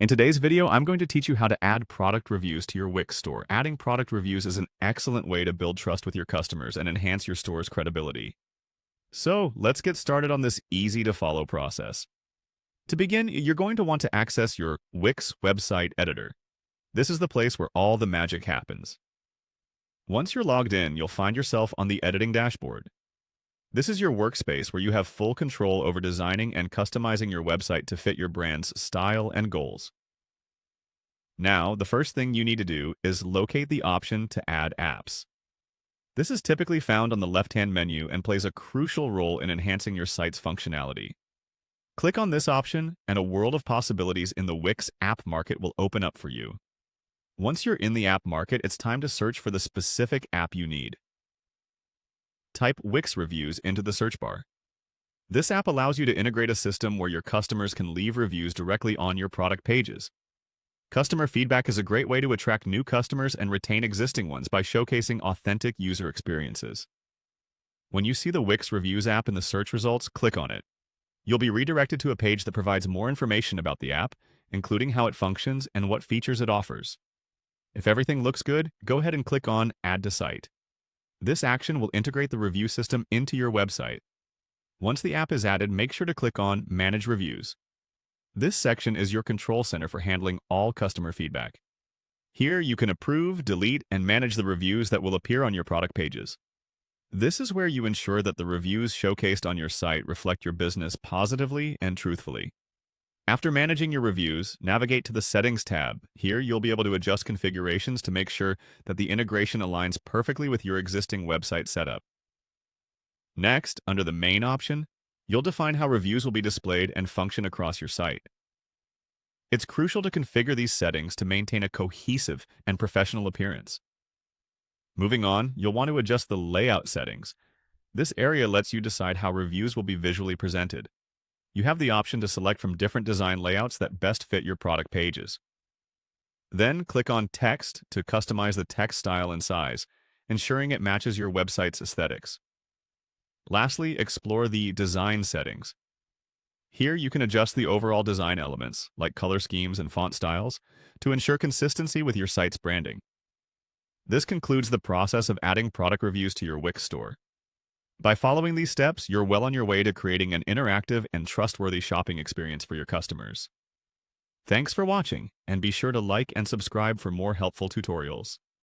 In today's video, I'm going to teach you how to add product reviews to your WIX store. Adding product reviews is an excellent way to build trust with your customers and enhance your store's credibility. So, let's get started on this easy-to-follow process. To begin, you're going to want to access your WIX website editor. This is the place where all the magic happens. Once you're logged in, you'll find yourself on the editing dashboard. This is your workspace where you have full control over designing and customizing your website to fit your brand's style and goals. Now, the first thing you need to do is locate the option to add apps. This is typically found on the left-hand menu and plays a crucial role in enhancing your site's functionality. Click on this option, and a world of possibilities in the WIX app market will open up for you. Once you're in the app market, it's time to search for the specific app you need. Type WIX Reviews into the search bar. This app allows you to integrate a system where your customers can leave reviews directly on your product pages. Customer feedback is a great way to attract new customers and retain existing ones by showcasing authentic user experiences. When you see the WIX Reviews app in the search results, click on it. You'll be redirected to a page that provides more information about the app, including how it functions and what features it offers. If everything looks good, go ahead and click on Add to Site. This action will integrate the review system into your website. Once the app is added, make sure to click on Manage Reviews. This section is your control center for handling all customer feedback. Here, you can approve, delete, and manage the reviews that will appear on your product pages. This is where you ensure that the reviews showcased on your site reflect your business positively and truthfully. After managing your reviews, navigate to the Settings tab. Here, you'll be able to adjust configurations to make sure that the integration aligns perfectly with your existing website setup. Next, under the Main option, you'll define how reviews will be displayed and function across your site. It's crucial to configure these settings to maintain a cohesive and professional appearance. Moving on, you'll want to adjust the layout settings. This area lets you decide how reviews will be visually presented. You have the option to select from different design layouts that best fit your product pages. Then click on Text to customize the text style and size, ensuring it matches your website's aesthetics. Lastly, explore the Design settings. Here you can adjust the overall design elements, like color schemes and font styles, to ensure consistency with your site's branding. This concludes the process of adding product reviews to your WIX store. By following these steps, you're well on your way to creating an interactive and trustworthy shopping experience for your customers. Thanks for watching, and be sure to like and subscribe for more helpful tutorials.